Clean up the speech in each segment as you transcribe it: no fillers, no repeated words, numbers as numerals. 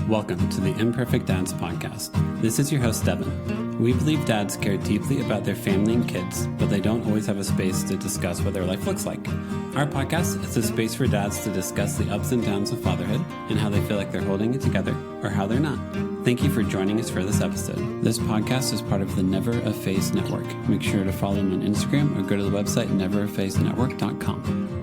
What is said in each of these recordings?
Welcome to the Imperfect Dads Podcast. This is your host, Devin. We believe dads care deeply about their family and kids, but they don't always have a space to discuss what their life looks like. Our podcast is a space for dads to discuss the ups and downs of fatherhood and how they feel like they're holding it together or how they're not. Thank you for joining us for this episode. This podcast is part of the Never a Face Network. Make sure to follow them on Instagram or go to the website neverafacenetwork.com.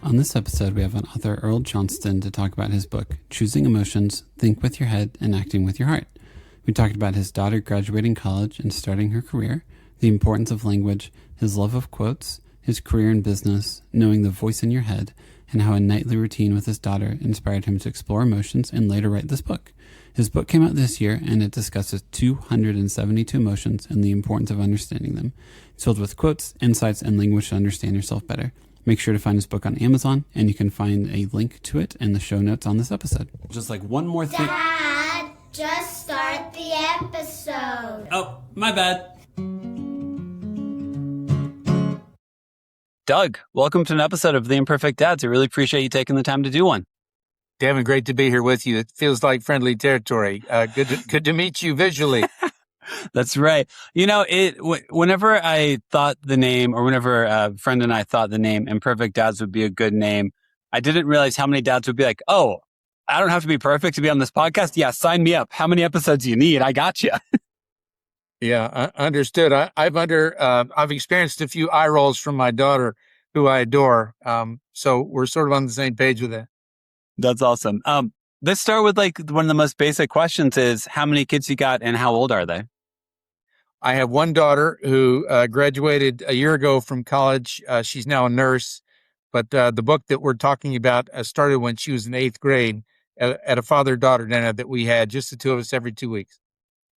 On this episode, we have on author Doug Johnston to talk about his book, Choosing Emotions, Think with Your Head and Acting with Your Heart. We talked about his daughter graduating college and starting her career, the importance of language, his love of quotes, his career in business, knowing the voice in your head, and how a nightly routine with his daughter inspired him to explore emotions and later write this book. His book came out this year, and it discusses 272 emotions and the importance of understanding them. It's filled with quotes, insights, and language to understand yourself better. Make sure to find his book on Amazon, and you can find a link to it in the show notes on this episode. Just like one more thing. Dad, just start the episode. Oh, my bad. Doug, welcome to an episode of The Imperfect Dads. I really appreciate you taking the time to do one. Devin, great to be here with you. It feels like friendly territory. Good to meet you visually. That's right. You know, whenever I thought the name, or whenever a friend and I thought the name Imperfect Dads would be a good name, I didn't realize how many dads would be like, oh, I don't have to be perfect to be on this podcast. Yeah, sign me up. How many episodes do you need? I got you. Yeah, understood. I've experienced a few eye rolls from my daughter, who I adore. So we're sort of on the same page with that. That's awesome. Let's start with like one of the most basic questions is how many kids you got and how old are they? I have one daughter who graduated a year ago from college. She's now a nurse, but the book that we're talking about started when she was in 8th grade at a father-daughter dinner that we had, just the two of us every 2 weeks.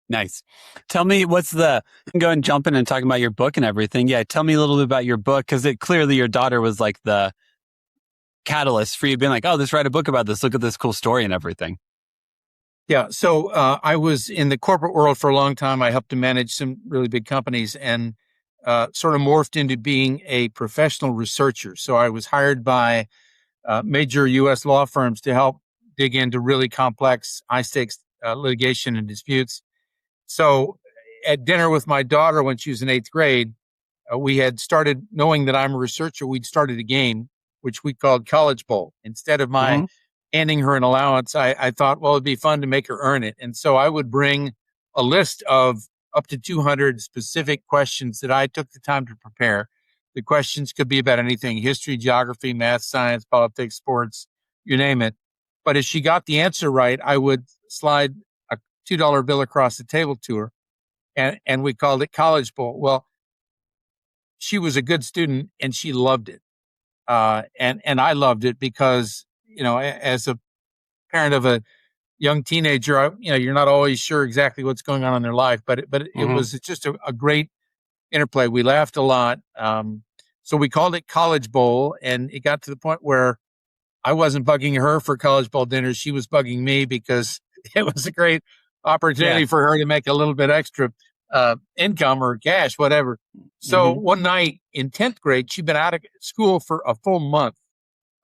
Nice. Tell me you can go and jump in and talk about your book and everything. Yeah, tell me a little bit about your book, because clearly your daughter was like the catalyst for you being like, oh, let's write a book about this. Look at this cool story and everything. Yeah. So I was in the corporate world for a long time. I helped to manage some really big companies and sort of morphed into being a professional researcher. So I was hired by major U.S. law firms to help dig into really complex, high-stakes litigation and disputes. So at dinner with my daughter when she was in 8th grade, we had started, knowing that I'm a researcher, we'd started a game, which we called College Bowl. Instead of my handing her an allowance, I thought, well, it'd be fun to make her earn it. And so I would bring a list of up to 200 specific questions that I took the time to prepare. The questions could be about anything: history, geography, math, science, politics, sports, you name it. But if she got the answer right, I would slide a $2 bill across the table to her. And we called it College Bowl. Well, she was a good student and she loved it. And I loved it because, you know, as a parent of a young teenager, you're not always sure exactly what's going on in their life, but it was just a great interplay. We laughed a lot. So we called it College Bowl, and it got to the point where I wasn't bugging her for College Bowl dinners. She was bugging me because it was a great opportunity for her to make a little bit extra income or cash, whatever. So one night in 10th grade, she'd been out of school for a full month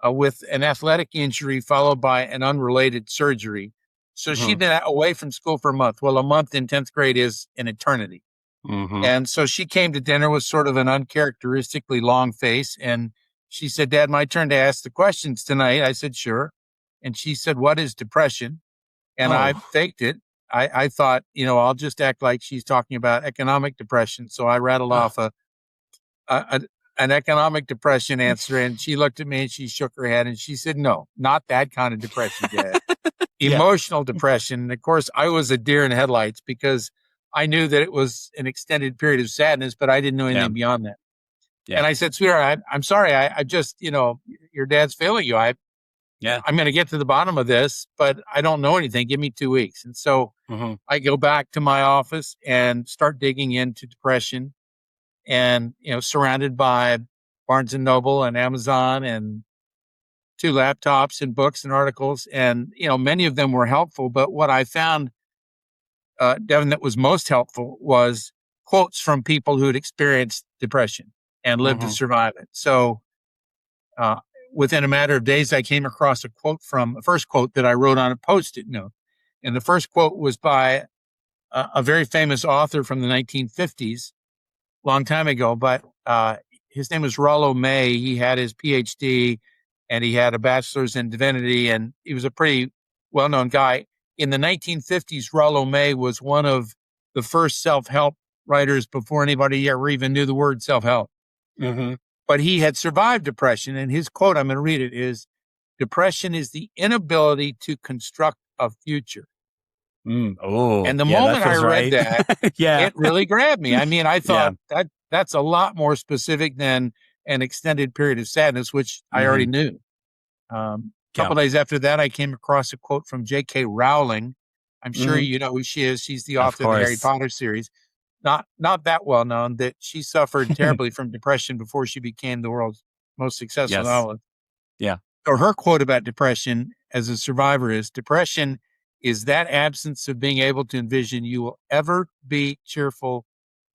with an athletic injury followed by an unrelated surgery. So she'd been away from school for a month. Well, a month in 10th grade is an eternity. And so she came to dinner with sort of an uncharacteristically long face. And she said, Dad, my turn to ask the questions tonight. I said, sure. And she said, what is depression? And I faked it. I thought, I'll just act like she's talking about economic depression. So I rattled off an economic depression answer, and she looked at me and she shook her head and she said, no, not that kind of depression, Dad. Emotional depression. And of course, I was a deer in headlights because I knew that it was an extended period of sadness, but I didn't know anything beyond that. And I said, sweetheart, I'm sorry. I just, your dad's failing you. I'm going to get to the bottom of this, but I don't know anything. Give me 2 weeks. And so I go back to my office and start digging into depression, and, surrounded by Barnes and Noble and Amazon and 2 laptops and books and articles. And, many of them were helpful. But what I found, Devin, that was most helpful was quotes from people who'd experienced depression and lived to survive it. So within a matter of days, I came across a first quote that I wrote on a Post-it note. And the first quote was by a very famous author from the 1950s, long time ago, but his name was Rollo May. He had his PhD and he had a bachelor's in divinity, and he was a pretty well-known guy. In the 1950s, Rollo May was one of the first self-help writers before anybody ever even knew the word self-help. Mm-hmm. But he had survived depression, and his quote, I'm going to read it, is, "Depression is the inability to construct a future." Oh, And the moment I read that, yeah, it really grabbed me. I mean, I thought that's a lot more specific than an extended period of sadness, which I already knew. A couple days after that, I came across a quote from J.K. Rowling. I'm sure you know who she is. She's the author of the Harry Potter series. Not that well known, that she suffered terribly from depression before she became the world's most successful novelist. Yeah. So her quote about depression as a survivor is, "Depression is that absence of being able to envision you will ever be cheerful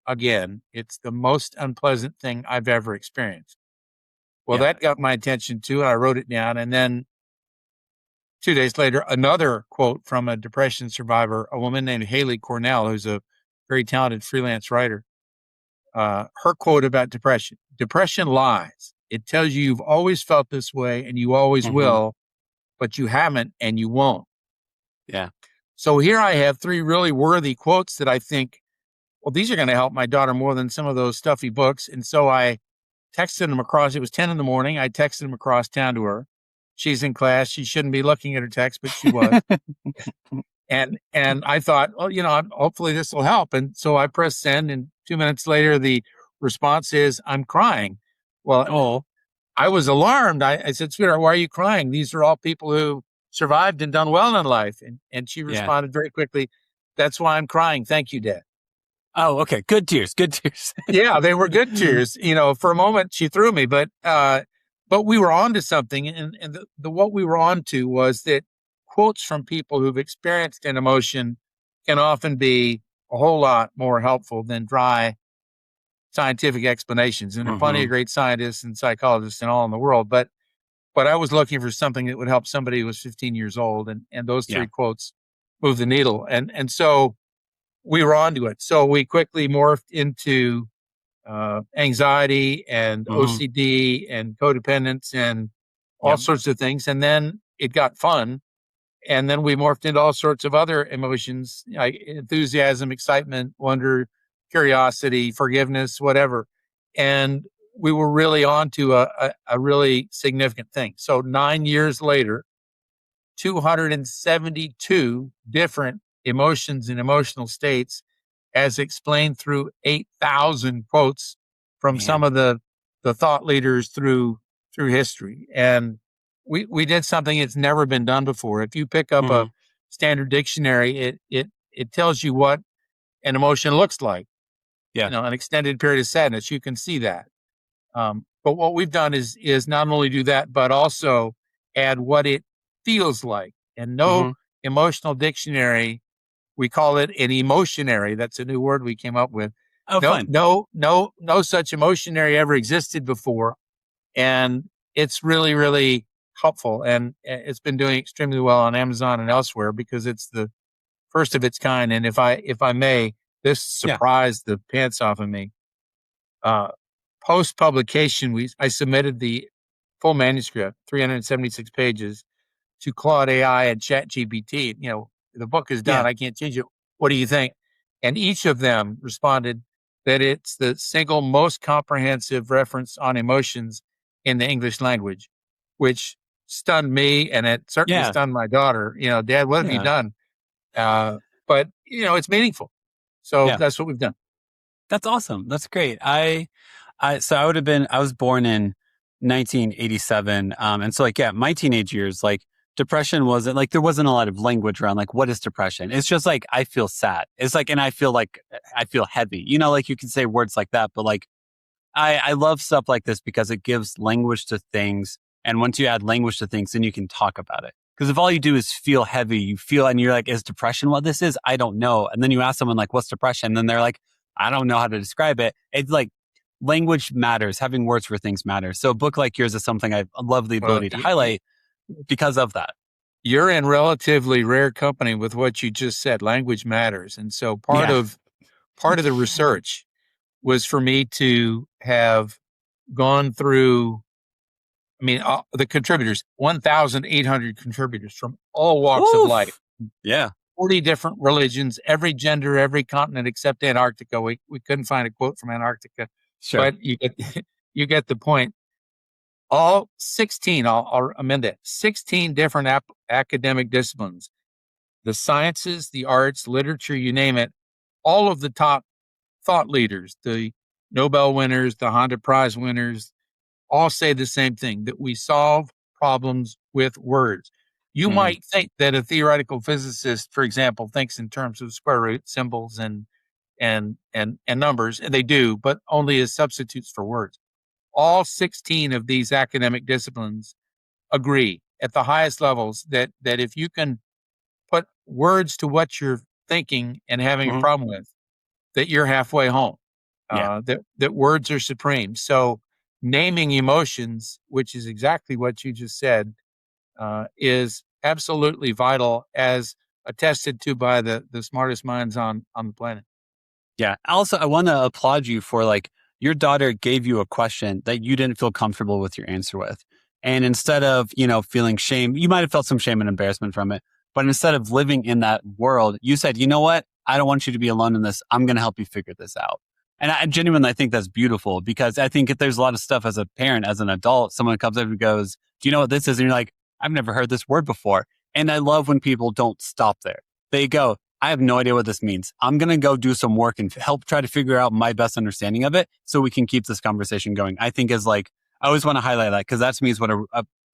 again. It's the most unpleasant thing I've ever experienced." Well, that got my attention too, and I wrote it down. And then 2 days later, another quote from a depression survivor, a woman named Haley Cornell, who's a very talented freelance writer. Her quote about depression: "Depression lies. It tells you you've always felt this way and you always will, but you haven't and you won't." Yeah. So here I have 3 really worthy quotes that I think, well, these are going to help my daughter more than some of those stuffy books. And so I texted them across. It was 10 in the morning. I texted them across town to her. She's in class. She shouldn't be looking at her text, but she was. and I thought, well, hopefully this will help. And so I pressed send, and 2 minutes later, the response is, "I'm crying." Well, I was alarmed. I said, "Sweetheart, why are you crying? These are all people who survived and done well in life." And she responded very quickly, "That's why I'm crying. Thank you, Dad." Oh, okay. Good tears. Good tears. Yeah, they were good tears. For a moment she threw me, but we were on to something. And the what we were on to was that quotes from people who've experienced an emotion can often be a whole lot more helpful than dry scientific explanations. And there are plenty of great scientists and psychologists and all in the world, but I was looking for something that would help somebody who was 15 years old. And those 3 quotes moved the needle. And so we were onto it. So we quickly morphed into anxiety and OCD and codependence and all sorts of things. And then it got fun. And then we morphed into all sorts of other emotions, like enthusiasm, excitement, wonder, curiosity, forgiveness, whatever. And we were really onto a really significant thing. So 9 years later, 272 different emotions and emotional states, as explained through 8,000 quotes from some of the thought leaders through history. And we did something that's never been done before. If you pick up a standard dictionary, it tells you what an emotion looks like. An extended period of sadness, you can see that. But what we've done is not only do that, but also add what it feels like. And no emotional dictionary, we call it an emotionary. That's a new word we came up with. Oh, fun. No such emotionary ever existed before. And it's really, really helpful. And it's been doing extremely well on Amazon and elsewhere because it's the first of its kind. And if I may, this surprised the pants off of me. Post publication, I submitted the full manuscript, 376 pages, to Claude AI and ChatGPT. The book is done. I can't change it. What do you think? And each of them responded that it's the single most comprehensive reference on emotions in the English language, which stunned me, and it certainly stunned my daughter. Dad, what have you done? But it's meaningful. So that's what we've done. That's awesome. That's great. I was born in 1987. And so my teenage years, depression wasn't there wasn't a lot of language around what is depression. It's just I feel sad. It's and I feel heavy, you can say words like that, but I love stuff like this because it gives language to things. And once you add language to things, then you can talk about it. Because if all you do is feel heavy, you feel, and you're is depression what this is? I don't know. And then you ask someone what's depression? And then they're I don't know how to describe it. It's language matters. Having words for things matters. So a book like yours is something I love the ability to highlight because of that. You're in relatively rare company with what you just said. Language matters. And so part of the research was for me to have gone through, the contributors, 1,800 contributors from all walks of life. Yeah. 40 different religions, every gender, every continent except Antarctica. We couldn't find a quote from Antarctica, but you get the point. All 16, I'll amend it, 16 different academic disciplines, the sciences, the arts, literature, you name it, all of the top thought leaders, the Nobel winners, the Honda Prize winners, all say the same thing, that we solve problems with words. You might think that a theoretical physicist, for example, thinks in terms of square root symbols and numbers, and they do, but only as substitutes for words. All 16 of these academic disciplines agree at the highest levels that if you can put words to what you're thinking and having a problem with, that you're halfway home, that words are supreme. So naming emotions, which is exactly what you just said, is absolutely vital, as attested to by the smartest minds on the planet. Yeah. Also, I want to applaud you for your daughter gave you a question that you didn't feel comfortable with your answer with. And instead of, feeling shame, you might have felt some shame and embarrassment from it. But instead of living in that world, you said, you know what? I don't want you to be alone in this. I'm going to help you figure this out. And I genuinely think that's beautiful, because I think if there's a lot of stuff as a parent, as an adult, someone comes up and goes, do you know what this is? And you're like, I've never heard this word before. And I love when people don't stop there. They go, I have no idea what this means. I'm going to go do some work and help try to figure out my best understanding of it so we can keep this conversation going. I think I always want to highlight that, because that to me is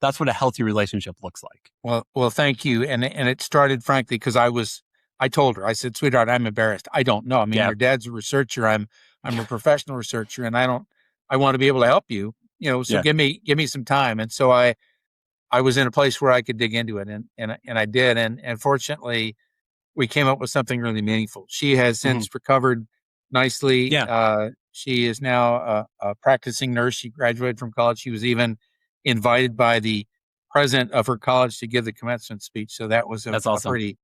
that's what a healthy relationship looks like. Well, thank you. And it started, frankly, because I told her, I said, sweetheart, I'm embarrassed. I don't know. Your dad's a researcher. I'm a professional researcher, and I want to be able to help you, so give me some time. And so I was in a place where I could dig into it, and I did. And fortunately, we came up with something really meaningful. She has since recovered nicely. Yeah. She is now a practicing nurse. She graduated from college. She was even invited by the president of her college to give the commencement speech. So that was That's awesome. a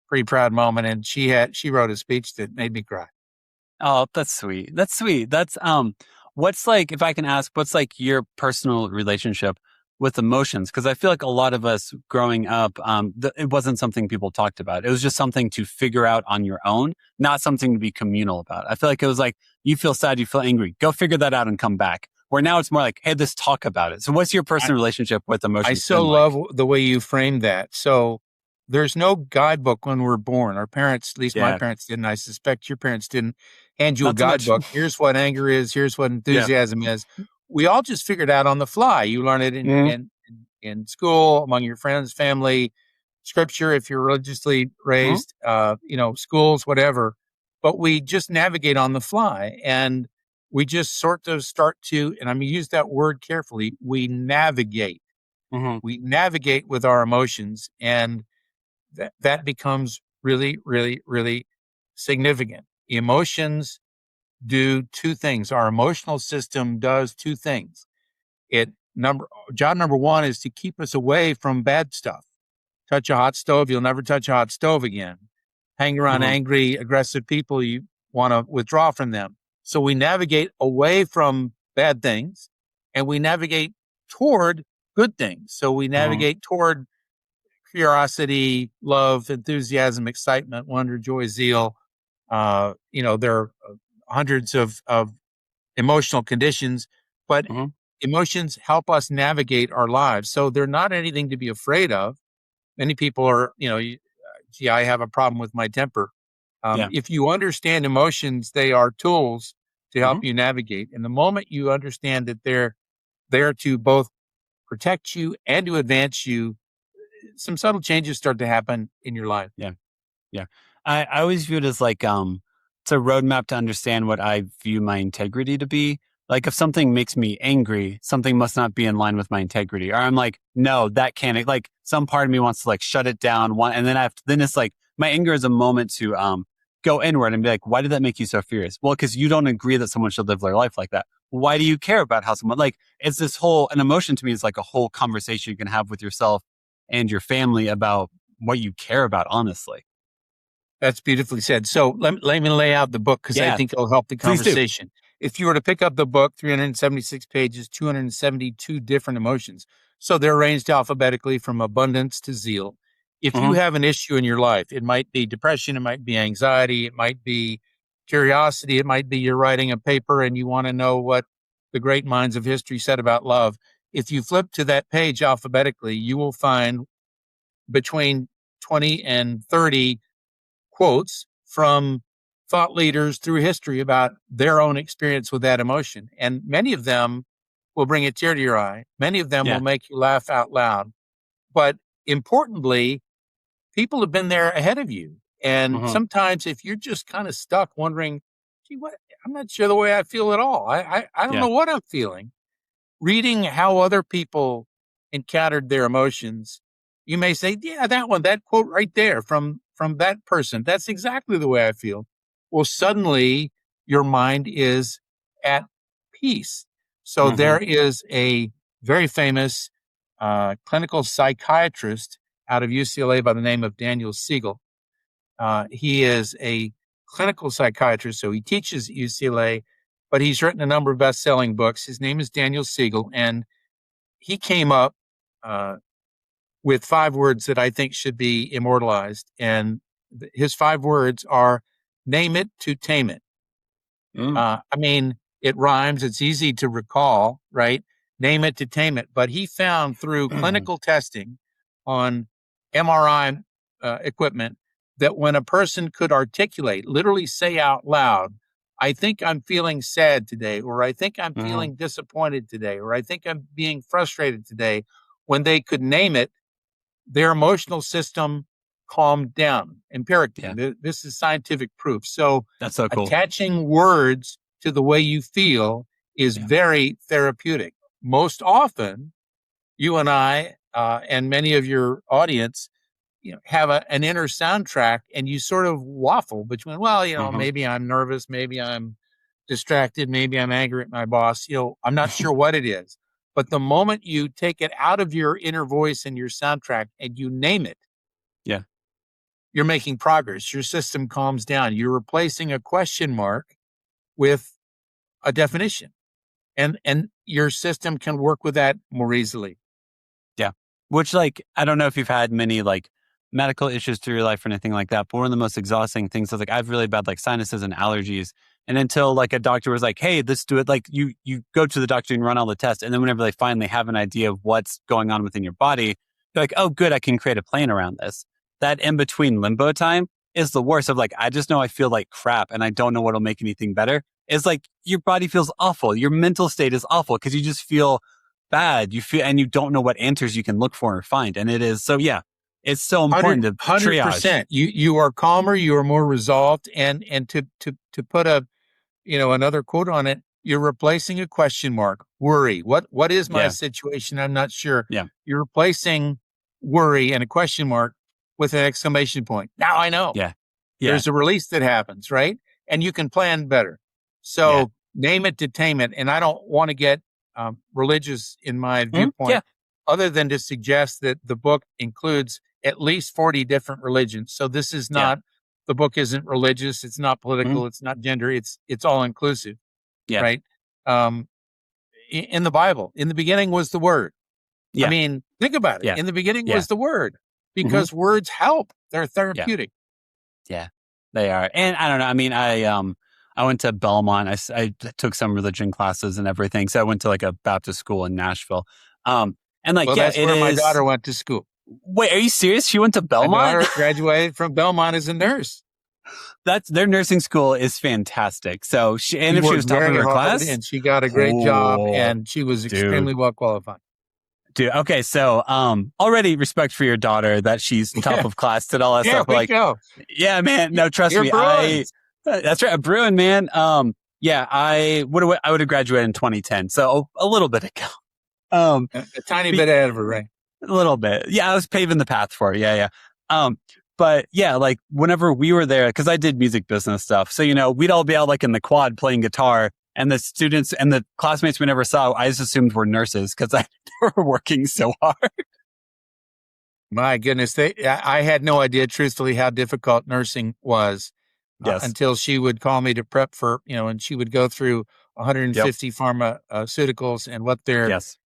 pretty proud moment. And she wrote a speech that made me cry. Oh, that's sweet. That's sweet. That's, what's if I can ask, what's your personal relationship with emotions? Because I feel like a lot of us growing up, it wasn't something people talked about. It was just something to figure out on your own, not something to be communal about. I feel like it was you feel sad, you feel angry, go figure that out and come back. Where now it's more hey, let's talk about it. So what's your personal relationship with emotions? I so love the way you framed that. So there's no guidebook when we're born. Our parents, at least my parents didn't. I suspect your parents didn't hand you a guidebook. Here's what anger is. Here's what enthusiasm is. We all just figured out on the fly. You learn it in school, among your friends, family, scripture, if you're religiously raised, schools, whatever. But we just navigate on the fly, and we just sort of start to, and I'm going to use that word carefully, we navigate. We navigate with our emotions, and that becomes really, really, really significant. Emotions do two things. Our emotional system does two things. Job number one is to keep us away from bad stuff. Touch a hot stove, you'll never touch a hot stove again. Hang around angry, aggressive people, you want to withdraw from them. So we navigate away from bad things, and we navigate toward good things. So we navigate toward curiosity, love, enthusiasm, excitement, wonder, joy, zeal. There are hundreds of emotional conditions, but emotions help us navigate our lives. So they're not anything to be afraid of. Many people are, I have a problem with my temper. If you understand emotions, they are tools to help you navigate. And the moment you understand that they're there to both protect you and to advance you, some subtle changes start to happen in your life. Yeah. Yeah. I always view it as it's a roadmap to understand what I view my integrity to be. If something makes me angry, something must not be in line with my integrity. Or I'm no, that can't, some part of me wants to shut it down. And then then it's my anger is a moment to go inward and be why did that make you so furious? Well, because you don't agree that someone should live their life like that. why do you care about how someone, like, it's this whole, an emotion to me is like a whole conversation you can have with yourself and your family about what you care about, honestly. That's beautifully said. So let me lay out the book because I Yeah, think it'll help the please do. conversation. If you were to pick up the book, 376 pages, 272 different emotions. So they're arranged alphabetically from abundance to zeal. If you Mhm. have an issue in your life, it might be depression, it might be anxiety, it might be curiosity, it might be you're writing a paper and you want to know what the great minds of history said about love. If you flip to that page alphabetically, you will find between 20 and 30 quotes from thought leaders through history about their own experience with that emotion. And many of them will bring a tear to your eye. Many of them Yeah. will make you laugh out loud. But importantly, people have been there ahead of you. And Mhm. sometimes if you're just kind of stuck wondering, gee, what, I'm not sure the way I feel at all. I don't Yeah. know what I'm feeling. Reading how other people encountered their emotions, you may say, yeah, that one, that quote right there from that person, that's exactly the way I feel. Well, suddenly your mind is at peace. So Mhm. there is a very famous clinical psychiatrist out of UCLA by the name of Daniel Siegel. He is a clinical psychiatrist, so he teaches at UCLA, but he's written a number of best-selling books. His name is Daniel Siegel, and he came up uh, with 5 words that I think should be immortalized. And his 5 words are name it to tame it. Mm. I mean, it rhymes. It's easy to recall, right? Name it to tame it. But he found through clinical testing on MRI equipment that when a person could articulate, literally say out loud, I think I'm feeling sad today, or I think I'm Mhm. feeling disappointed today, or I think I'm being frustrated today, when they could name it, their emotional system calmed down empirically. Yeah. This is scientific proof. So That's so cool. attaching words to the way you feel is Yeah. very therapeutic. Most often, you and I and many of your audience, have an inner soundtrack, and you sort of waffle between, well, Mhm. maybe I'm nervous, maybe I'm distracted, maybe I'm angry at my boss. I'm not sure what it is. But the moment you take it out of your inner voice and your soundtrack and you name it, Yeah. you're making progress. Your system calms down. You're replacing a question mark with a definition, and your system can work with that more easily. Yeah. Which, like, I don't know if you've had many like medical issues through your life or anything like that, but one of the most exhausting things is like I have really bad like sinuses and allergies. And until like a doctor was like, hey, let's do it, like you go to the doctor and run all the tests. And then whenever they finally have an idea of what's going on within your body, you're like, oh good, I can create a plan around this. That in between limbo time is the worst of like, I just know I feel like crap and I don't know what'll make anything better. It's like your body feels awful. Your mental state is awful because you just feel bad. You feel, and you don't know what answers you can look for or find. And it is so, yeah, it's so important to triage. 100%. You are calmer, you are more resolved, and to put another quote on it, you're replacing a question mark, worry. What is my Yeah. situation? I'm not sure. Yeah. You're replacing worry and a question mark with an exclamation point. Now I know. Yeah. Yeah. There's a release that happens, right? And you can plan better. Yeah. So name it to tame it. And I don't want to get religious in my Yeah. viewpoint, other than to suggest that the book includes at least 40 different religions. So this is Yeah. not, the book isn't religious, it's not Mhm. political, it's not gender, it's all inclusive, Yeah. right? Um, in the Bible, in the beginning was the word. I Yeah. mean, think about it. Yeah. In the beginning Yeah. was the word, Mhm. because words help. They're Yeah. therapeutic. Yeah. They are. And I don't know. I mean, I went to Belmont. I took some religion classes and everything. So I went to like a Baptist school in Nashville. And like, Well, yeah, that's it where my is. daughter went to school. Wait, are you serious? She went to My Belmont? daughter graduated from Belmont as a nurse. That's their nursing school is fantastic. So she, and She if she worked was top of very her hard class, and she got a great job, cool, and she was dude. extremely well qualified. Dude, okay, so already respect for your daughter that she's top of class, did all that There stuff. But we like, go. yeah, man, no, trust You're me, Bruins. that's right, a Bruin, man. Yeah, I would have graduated in 2010, so a little bit ago. A tiny Be- bit ahead of her, right? a little bit, yeah, I was paving the path for it. Yeah, yeah. But yeah, like whenever we were there, because I did music business stuff, so we'd all be out like in the quad playing guitar, And the students and the classmates we never saw, I just assumed were nurses because they were working so hard. My goodness, I had no idea, truthfully, how difficult nursing was Yes. until she would call me to prep for, and she would go through 150 pharmaceuticals and what their, Yes.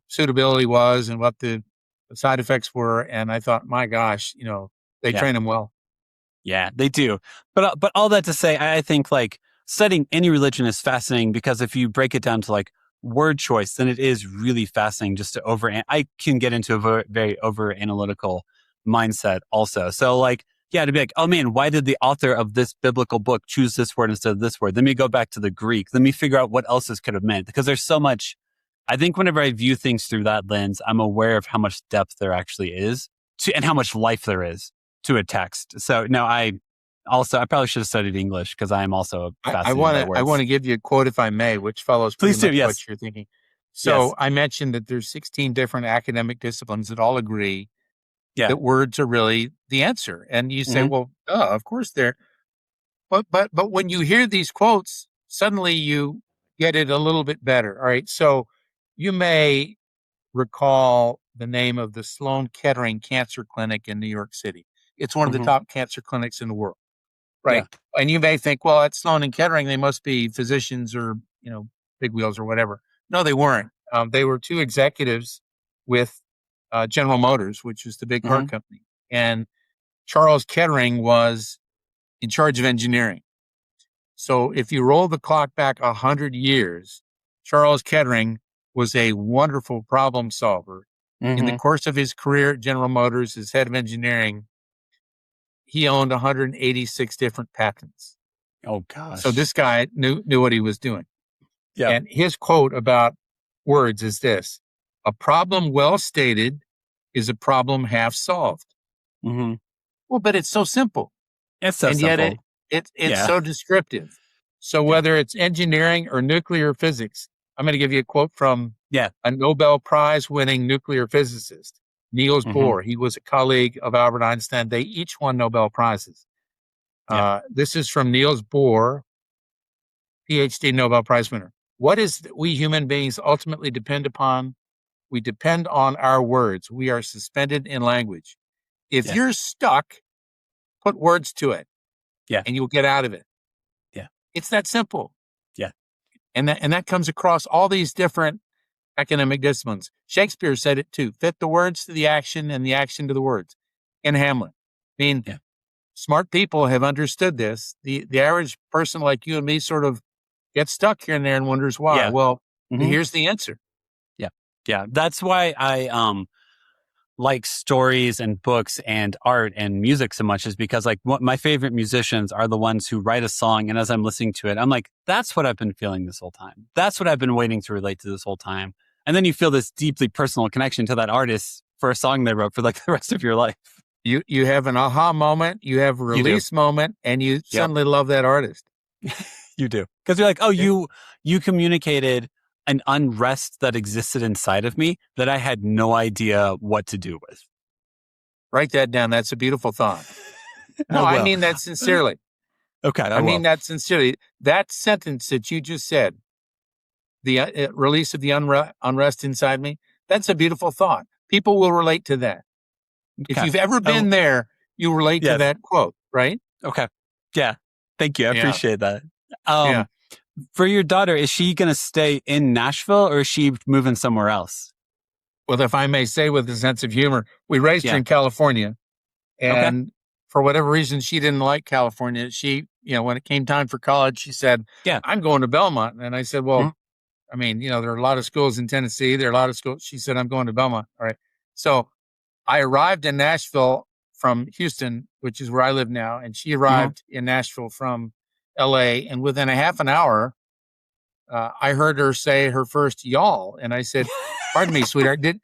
suitability was and what the side effects were. And I thought, my gosh, they train them well. Yeah, they do. But all that to say, I think like studying any religion is fascinating because if you break it down to like word choice, then it is really fascinating just to I can get into a very over analytical mindset also. So like, yeah, to be like, oh man, why did the author of this biblical book choose this word instead of this word? Let me go back to the Greek. Let me figure out what else this could have meant because there's so much. I think whenever I view things through that lens, I'm aware of how much depth there actually is and how much life there is to a text. So no, I probably should have studied English because I am also fascinated by words. I want to give you a quote, if I may, which follows Please do, yes. what you're thinking. So I mentioned that there's 16 different academic disciplines that all agree that words are really the answer. And you say, well, of course they're. But when you hear these quotes, suddenly you get it a little bit better. All right. So you may recall the name of the Sloan Kettering Cancer Clinic in New York City. It's one of the top cancer clinics in the world. Right. Yeah. And you may think, well, at Sloan and Kettering, they must be physicians or, big wheels or whatever. No, they weren't. They were two executives with General Motors, which was the big car company. And Charles Kettering was in charge of engineering. So if you roll the clock back 100 years, Charles Kettering was a wonderful problem solver. In the course of his career at General Motors as head of engineering, he owned 186 different patents. Oh gosh. So this guy knew what he was doing. Yeah. And his quote about words is this: a problem well stated is a problem half solved. Well, but it's so simple. It's so simple. Yet it's so descriptive. So whether it's engineering or nuclear physics, I'm going to give you a quote from a Nobel Prize winning nuclear physicist, Niels Bohr. He was a colleague of Albert Einstein. They each won Nobel Prizes. This is from Niels Bohr, PhD Nobel Prize winner. What is we human beings ultimately depend upon? We depend on our words. We are suspended in language. If you're stuck, put words to it. And you'll get out of it. It's that simple. And that comes across all these different academic disciplines. Shakespeare said it too. Fit the words to the action and the action to the words in Hamlet. I mean, smart people have understood this. The average person like you and me sort of gets stuck here and there and wonders why. Well, here's the answer. Yeah. That's why I like stories and books and art and music so much, is because like my favorite musicians are the ones who write a song. And as I'm listening to it, I'm like, that's what I've been feeling this whole time. That's what I've been waiting to relate to this whole time. And then you feel this deeply personal connection to that artist for a song they wrote for like the rest of your life. You have an aha moment, you have a release moment, and you suddenly love that artist. You do. Because you're like, oh, you communicated an unrest that existed inside of me that I had no idea what to do with. Write that down. That's a beautiful thought. No, I mean that sincerely. Okay. I mean that sincerely. That sentence that you just said, the release of the unrest inside me, that's a beautiful thought. People will relate to that. Okay. If you've ever been there, you relate to that quote, right? Okay. Yeah. Thank you. I appreciate that. For your daughter, is she going to stay in Nashville or is she moving somewhere else? Well, if I may say with a sense of humor, we raised her in California. And for whatever reason, she didn't like California. She, when it came time for college, she said, I'm going to Belmont. And I said, well, I mean, there are a lot of schools in Tennessee. There are a lot of schools. She said, I'm going to Belmont. All right. So I arrived in Nashville from Houston, which is where I live now. And she arrived in Nashville from LA. And within a half an hour, I heard her say her first y'all. And I said, pardon me, sweetheart, did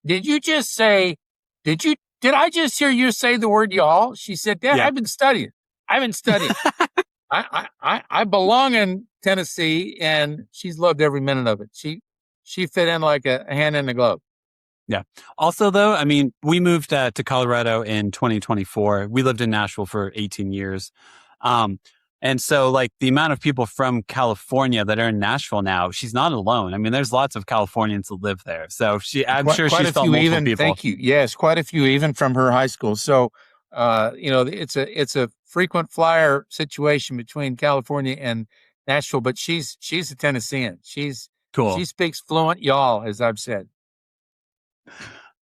you just say, did I just hear you say the word y'all? She said, Dad, I've been studying. I belong in Tennessee, and she's loved every minute of it. She fit in like a hand in a glove. Yeah. Also, though, I mean, we moved to Colorado in 2024. We lived in Nashville for 18 years. And so like the amount of people from California that are in Nashville now, she's not alone. I mean, there's lots of Californians that live there. So I'm sure Quite she's a felt few multiple even. people. Thank you. Yes, quite a few even from her high school. So, it's a frequent flyer situation between California and Nashville. But she's a Tennessean. Cool. She speaks fluent y'all, as I've said.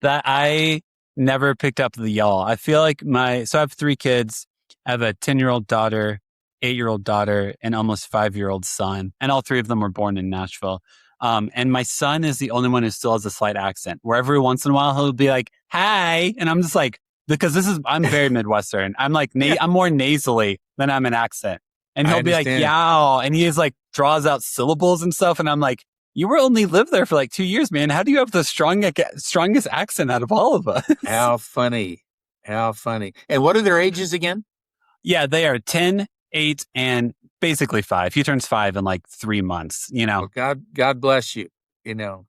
That I never picked up the y'all. I feel like so I have 3 kids. I have a 10-year-old daughter, 8-year-old daughter, and almost 5-year-old son. And all 3 of them were born in Nashville. And my son is the only one who still has a slight accent, where every once in a while he'll be like, hi. And I'm just like, because I'm very Midwestern. I'm like, I'm more nasally than I'm an accent. And he'll be like, yow. And he is like, draws out syllables and stuff. And I'm like, you were only lived there for like 2 years, man. How do you have the strongest accent out of all of us? How funny. How funny. And what are their ages again? Yeah, they are 10, 8, and basically 5. He turns 5 in like 3 months, Well, God bless you. There's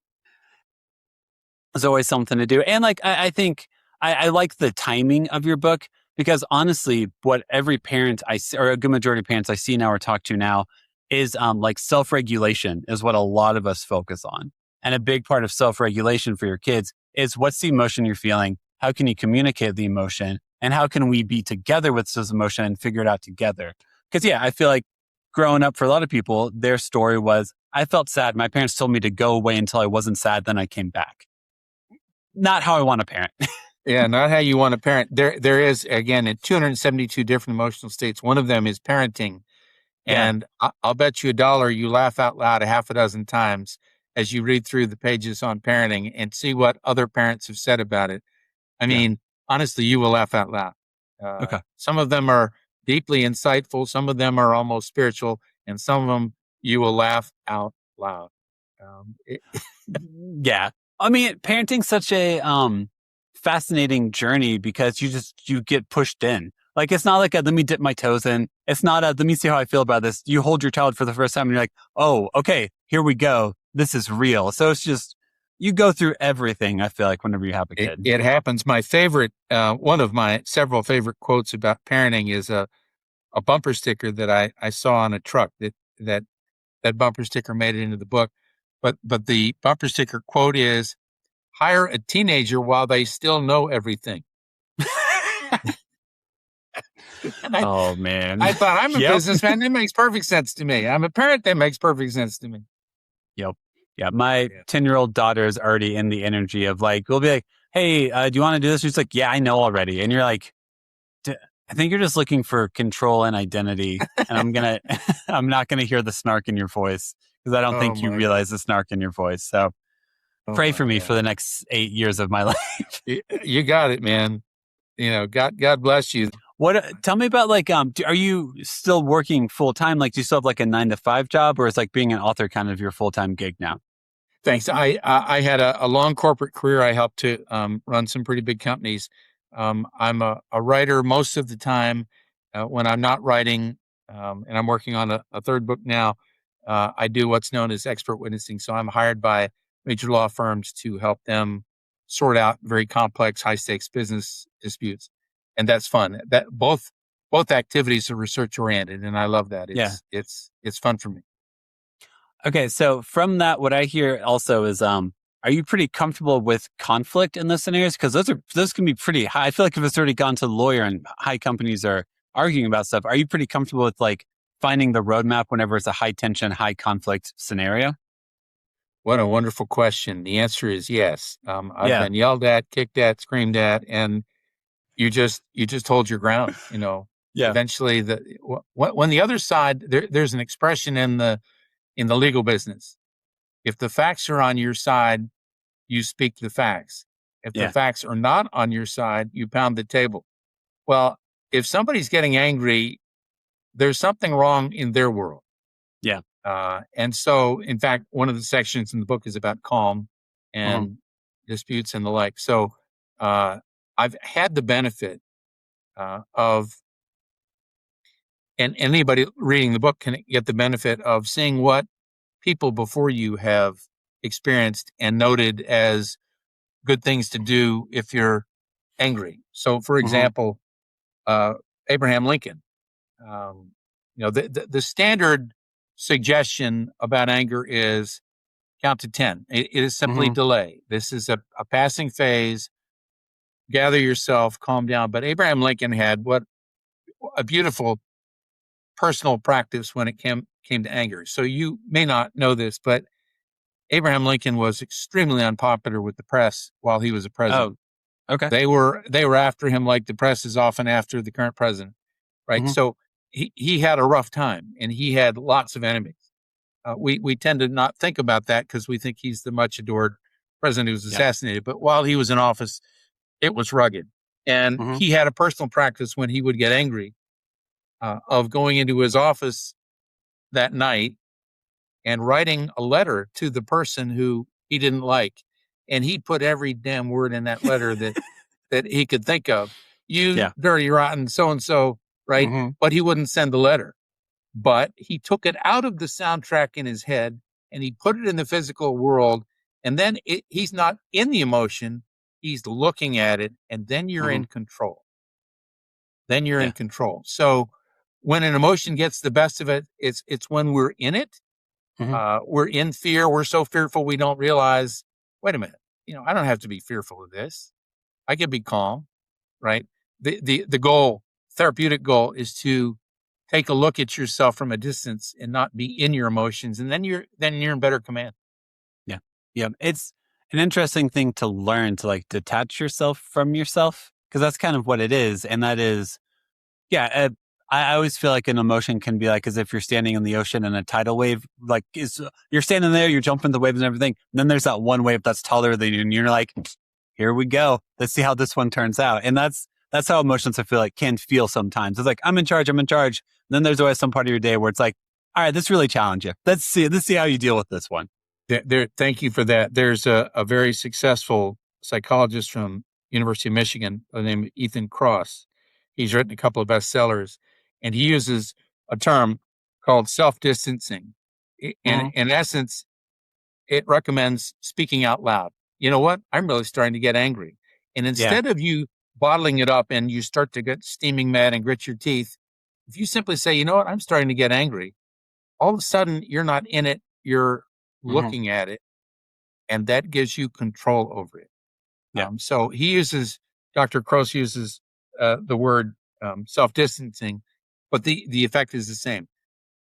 always something to do. And like, I think I like the timing of your book, because honestly, what every parent I see, or a good majority of parents I see now or talk to now, is like self-regulation is what a lot of us focus on. And a big part of self-regulation for your kids is, what's the emotion you're feeling? How can you communicate the emotion? And how can we be together with this emotion and figure it out together? Because I feel like growing up for a lot of people, their story was, I felt sad. My parents told me to go away until I wasn't sad. Then I came back. Not how I want to parent. Yeah, not how you want to parent. There is, again, in 272 different emotional states. One of them is parenting. And I'll bet you $1 you laugh out loud a half a dozen times as you read through the pages on parenting and see what other parents have said about it. I mean, honestly, you will laugh out loud. Okay. Some of them are deeply insightful. Some of them are almost spiritual. And some of them you will laugh out loud. Yeah. I mean, parenting's such a fascinating journey, because you get pushed in. Like, it's not like let me dip my toes in. It's not let me see how I feel about this. You hold your child for the first time and you're like, oh, okay, here we go. This is real. So it's just, you go through everything, I feel like, whenever you have a kid. It happens. My favorite, one of my several favorite quotes about parenting is a bumper sticker that I saw on a truck that bumper sticker made it into the book. But the bumper sticker quote is, hire a teenager while they still know everything. Oh, man. I thought, I'm a businessman. That makes perfect sense to me. I'm a parent. That makes perfect sense to me. Yep. Yeah. My 10-year-old daughter is already in the energy of like, we'll be like, hey, do you want to do this? She's like, yeah, I know already. And you're like, I think you're just looking for control and identity. And I'm not going to hear the snark in your voice, because I don't think you realize the snark in your voice. So pray for me for the next 8 years of my life. You got it, man. God bless you. Tell me about like, are you still working full time? Like, do you still have like a 9-to-5 job, or is like being an author kind of your full-time gig now? Thanks. I had a long corporate career. I helped to run some pretty big companies. I'm a writer most of the time. When I'm not writing, and I'm working on a third book now, I do what's known as expert witnessing. So I'm hired by major law firms to help them sort out very complex, high-stakes business disputes. And that's fun. That both activities are research oriented, and I love that. It's fun for me. Okay, so from that, what I hear also is, are you pretty comfortable with conflict in those scenarios? Because those can be pretty high. I feel like if it's already gone to the lawyer and high companies are arguing about stuff, are you pretty comfortable with like finding the roadmap whenever it's a high tension, high conflict scenario? What a wonderful question. The answer is yes. I've been yelled at, kicked at, screamed at, and you just hold your ground. Eventually, when the other side, there's an expression in the legal business. If the facts are on your side, you speak the facts. If the facts are not on your side, you pound the table. Well, if somebody's getting angry, there's something wrong in their world. Yeah. And so, in fact, one of the sections in the book is about calm and disputes and the like. So, I've had the benefit of, and anybody reading the book can get the benefit of seeing what people before you have experienced and noted as good things to do if you're angry. So, for example, Abraham Lincoln, The standard suggestion about anger is count to 10. It is simply delay. This is a passing phase. Gather yourself, calm down. But Abraham Lincoln had what a beautiful personal practice when it came to anger. So you may not know this, but Abraham Lincoln was extremely unpopular with the press while he was a president. Oh, okay. They were after him like the press is often after the current president, right? So he had a rough time, and he had lots of enemies. We tend to not think about that because we think he's the much adored president who was assassinated. But while he was in office, it was rugged. And he had a personal practice when he would get angry of going into his office that night and writing a letter to the person who he didn't like. And he'd put every damn word in that letter that he could think of. You dirty, rotten, so-and-so, right? But he wouldn't send the letter. But he took it out of the soundtrack in his head and he put it in the physical world. And then he's not in the emotion. He's looking at it. And then you're in control. Then you're in control. So when an emotion gets the best of it, it's when we're in it. We're in fear. We're so fearful we don't realize, wait a minute, I don't have to be fearful of this. I can be calm, right? The goal, therapeutic goal, is to take a look at yourself from a distance and not be in your emotions. And then you're in better command. Yeah. Yeah. It's an interesting thing to learn to like detach yourself from yourself, because that's kind of what it is. And that is, I always feel like an emotion can be like as if you're standing in the ocean and a tidal wave, like you're standing there, you're jumping the waves and everything. And then there's that one wave that's taller than you, and you're like, here we go. Let's see how this one turns out. And that's how emotions I feel like can feel sometimes. It's like, I'm in charge. And then there's always some part of your day where it's like, all right, this really challenge you. Let's see how you deal with this one. Thank you for that. There's a very successful psychologist from University of Michigan by the name of Ethan Kross. He's written a couple of bestsellers, and he uses a term called self-distancing. And in essence, it recommends speaking out loud. You know what? I'm really starting to get angry. And instead of you bottling it up and you start to get steaming mad and grit your teeth, if you simply say, you know what? I'm starting to get angry. All of a sudden, you're not in it. You're looking at it. And that gives you control over it. Yeah. So Dr. Kross uses the word self-distancing, but the effect is the same.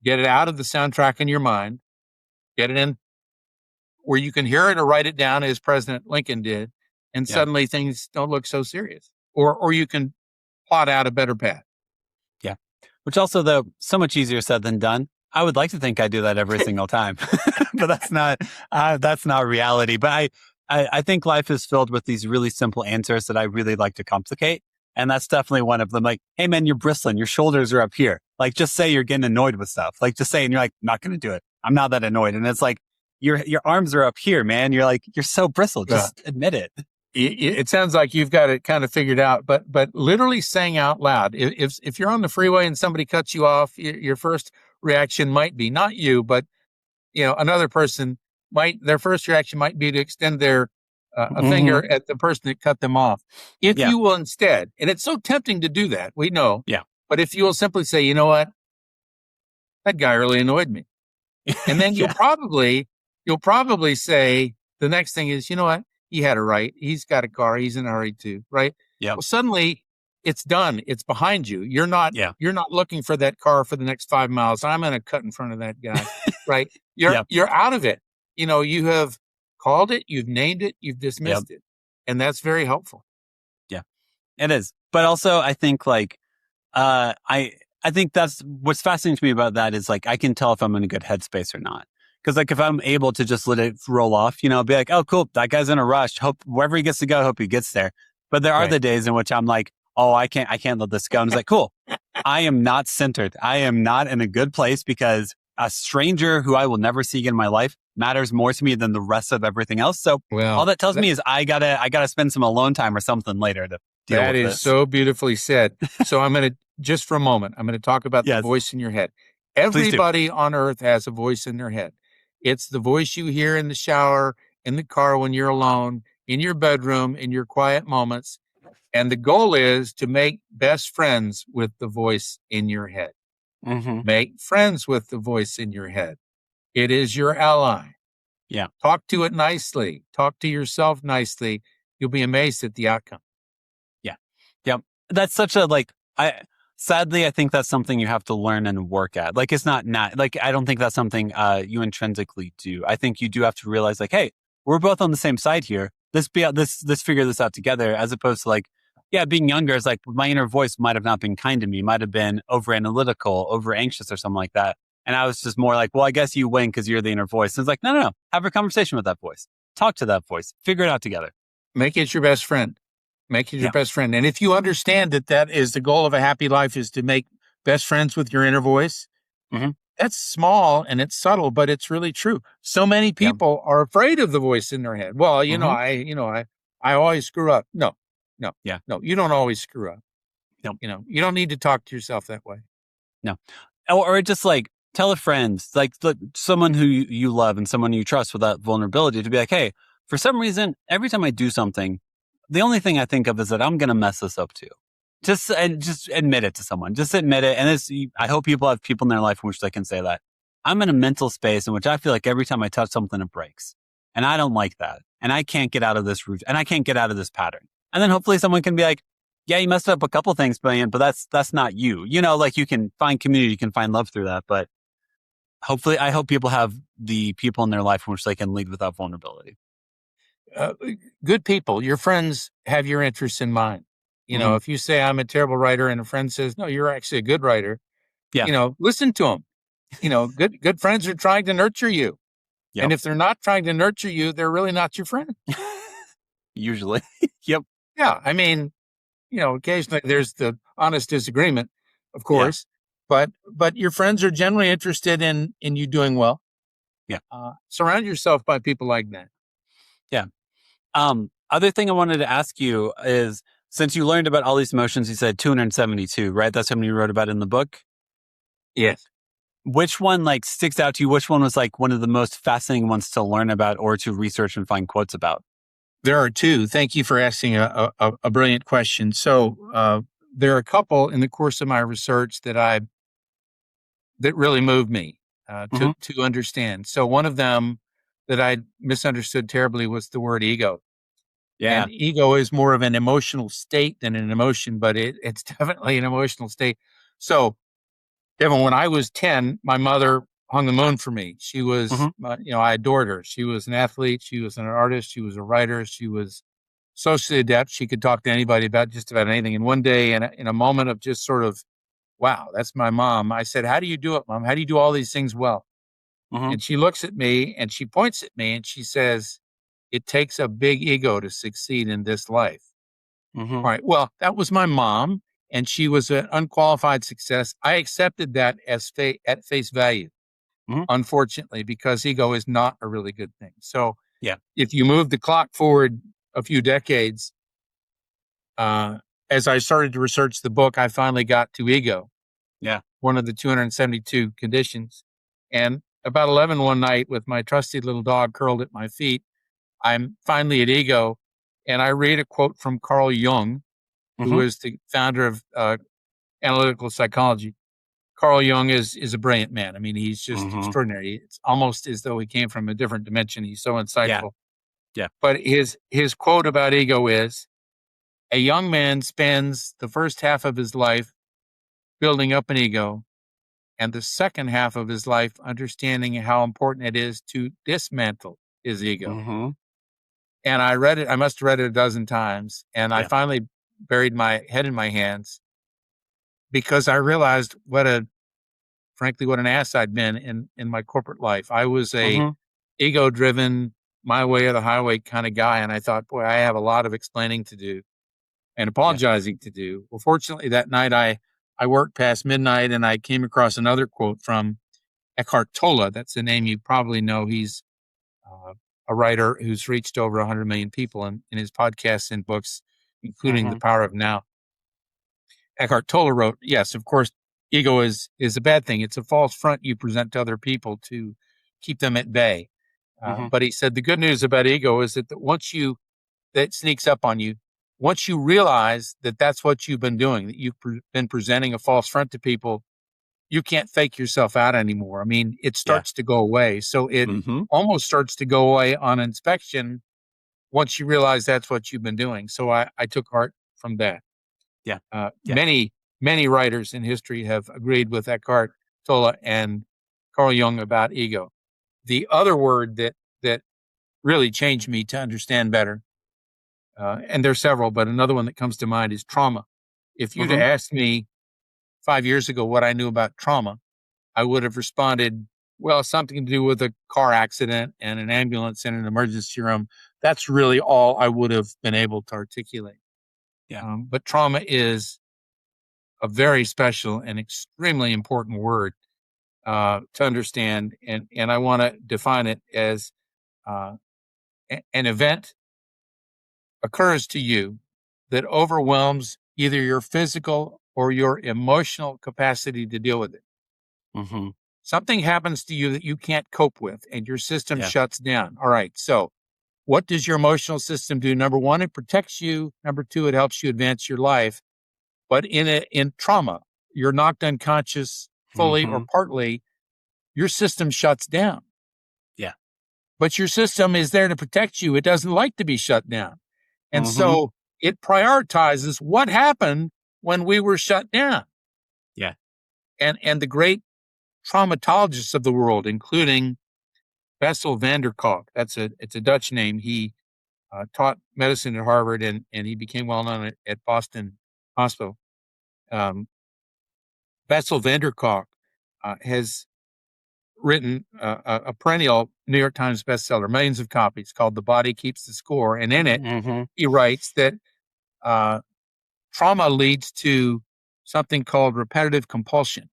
Get it out of the soundtrack in your mind, get it in where you can hear it or write it down as President Lincoln did, and suddenly things don't look so serious. Or you can plot out a better path. Yeah. Which also, though, so much easier said than done. I would like to think I do that every single time, but that's not reality. But I think life is filled with these really simple answers that I really like to complicate. And that's definitely one of them. Like, hey man, you're bristling. Your shoulders are up here. Like, just say you're getting annoyed with stuff. Like, just say, and you're like, not going to do it. I'm not that annoyed. And it's like, your arms are up here, man. You're like, you're so bristled. Just admit it. It sounds like you've got it kind of figured out, but literally saying out loud, if you're on the freeway and somebody cuts you off, your first reaction might be not you, but another person their first reaction might be to extend their a finger at the person that cut them off. If you will instead, and it's so tempting to do that, we know. Yeah. But if you will simply say, you know what, that guy really annoyed me, and then you'll probably say the next thing is, you know what, he had a right. He's got a car. He's in a hurry too, right? Yeah. Well, suddenly it's done. It's behind you. You're not looking for that car for the next 5 miles. I'm going to cut in front of that guy, right? You're out of it. You have called it, you've named it, you've dismissed it. And that's very helpful. Yeah, it is. But also I think I think that's what's fascinating to me about that is like, I can tell if I'm in a good headspace or not. Because like, if I'm able to just let it roll off, be like, oh, cool, that guy's in a rush. Hope wherever he gets to go, hope he gets there. But there are the days in which I'm like, oh, I can't let this go. And it's like, cool, I am not centered. I am not in a good place because a stranger who I will never see again in my life matters more to me than the rest of everything else. So all that tells me is I gotta spend some alone time or something later to deal with this. That is so beautifully said. So I'm going to, just for a moment, I'm going to talk about the voice in your head. Everybody on earth has a voice in their head. It's the voice you hear in the shower, in the car when you're alone, in your bedroom, in your quiet moments. And the goal is to make best friends with the voice in your head. Mm-hmm. Make friends with the voice in your head. It is your ally. Yeah. Talk to it nicely. Talk to yourself nicely. You'll be amazed at the outcome. Yeah. Yep. That's such a sadly, I think that's something you have to learn and work at. Like, it's not like, I don't think that's something you intrinsically do. I think you do have to realize, like, hey, we're both on the same side here. Let's figure this out together, as opposed to like, yeah, being younger is like my inner voice might have not been kind to me, might have been over analytical, over anxious or something like that. And I was just more like, well, I guess you win because you're the inner voice. And it's like, no. Have a conversation with that voice. Talk to that voice. Figure it out together. Make it your best friend. Make it your best friend. And if you understand that is the goal of a happy life, is to make best friends with your inner voice, that's small and it's subtle, but it's really true. So many people are afraid of the voice in their head. Well, I always screw up. No, you don't always screw up. No. You don't need to talk to yourself that way. No. Or just like tell a friend, like someone who you love and someone you trust with that vulnerability, to be like, hey, for some reason, every time I do something, the only thing I think of is that I'm going to mess this up too. Just admit it to someone. Just admit it. And I hope people have people in their life in which they can say that. I'm in a mental space in which I feel like every time I touch something, it breaks. And I don't like that. And I can't get out of this route. And I can't get out of this pattern. And then hopefully someone can be like, yeah, you messed up a couple things, but that's not you. Like you can find community, you can find love through that. But hopefully, I hope people have the people in their life in which they can lead without vulnerability. Good people, your friends have your interests in mind. If you say I'm a terrible writer and a friend says, no, you're actually a good writer, listen to them. Good friends are trying to nurture you. Yep. And if they're not trying to nurture you, they're really not your friend. Usually. Yep. Yeah. I mean, occasionally there's the honest disagreement, of course, but your friends are generally interested in you doing well. Yeah. Surround yourself by people like that. Yeah. Other thing I wanted to ask you is, since you learned about all these emotions, you said 272, right? That's how many you wrote about in the book? Yes. Which one sticks out to you? Which one was one of the most fascinating ones to learn about or to research and find quotes about? There are two. Thank you for asking a brilliant question. So there are a couple in the course of my research that really moved me to understand. So one of them that I misunderstood terribly was the word ego. Yeah. And ego is more of an emotional state than an emotion, but it's definitely an emotional state. So, Devin, when I was 10, my mother hung the moon for me. She was, I adored her. She was an athlete. She was an artist. She was a writer. She was socially adept. She could talk to anybody about just about anything. And one day, in a moment of just sort of, wow, that's my mom, I said, how do you do it, Mom? How do you do all these things well? And she looks at me and she points at me and she says, it takes a big ego to succeed in this life. All right. Well, that was my mom, and she was an unqualified success. I accepted that as at face value, unfortunately, because ego is not a really good thing. So if you move the clock forward a few decades, as I started to research the book, I finally got to ego. Yeah. One of the 272 conditions. And about 11 one night, with my trusty little dog curled at my feet, I'm finally at ego, and I read a quote from Carl Jung, who is the founder of analytical psychology. Carl Jung is a brilliant man. I mean, he's just extraordinary. It's almost as though he came from a different dimension. He's so insightful. Yeah. But his quote about ego is, a young man spends the first half of his life building up an ego, and the second half of his life understanding how important it is to dismantle his ego. And I read it. I must have read it a dozen times. And I finally buried my head in my hands because I realized frankly, what an ass I'd been in my corporate life. I was a ego-driven, my way or the highway kind of guy. And I thought, boy, I have a lot of explaining to do and apologizing to do. Well, fortunately, that night I worked past midnight and I came across another quote from Eckhart Tolle. That's a name you probably know. He's a writer who's reached over 100 million people in his podcasts and books, including The Power of Now. Eckhart Tolle wrote, yes, of course, ego is a bad thing. It's a false front you present to other people to keep them at bay. But he said the good news about ego is that that sneaks up on you, once you realize that that's what you've been doing, that you've been presenting a false front to people, you can't fake yourself out anymore. I mean, it Yeah. starts to go away. So it Mm-hmm. almost starts to go away on inspection once you realize that's what you've been doing. So I took heart from that. Yeah. Yeah. Many writers in history have agreed with Eckhart Tolle and Carl Jung about ego. The other word that really changed me to understand better, and there's several, but another one that comes to mind is trauma. If you'd Mm-hmm. asked me 5 years ago what I knew about trauma, I would have responded, well, something to do with a car accident and an ambulance and an emergency room. That's really all I would have been able to articulate. Yeah. But trauma is a very special and extremely important word to understand. And I want to define it as uh, an event occurs to you that overwhelms either your physical or your emotional capacity to deal with it. Mm-hmm. Something happens to you that you can't cope with and your system Yeah. shuts down. All right. So what does your emotional system do? Number one, it protects you. Number two, it helps you advance your life. But in trauma, you're knocked unconscious fully or Mm-hmm. partly, your system shuts down. Yeah. But your system is there to protect you. It doesn't like to be shut down. And Mm-hmm. so it prioritizes what happened when we were shut down. Yeah. And the great traumatologists of the world, including Bessel van der Kolk, it's a Dutch name. He taught medicine at Harvard and he became well known at Boston Hospital. Bessel van der Kolk has written a perennial New York Times bestseller, millions of copies, called "The Body Keeps the Score," and in it, Mm-hmm. he writes that trauma leads to something called repetitive compulsion.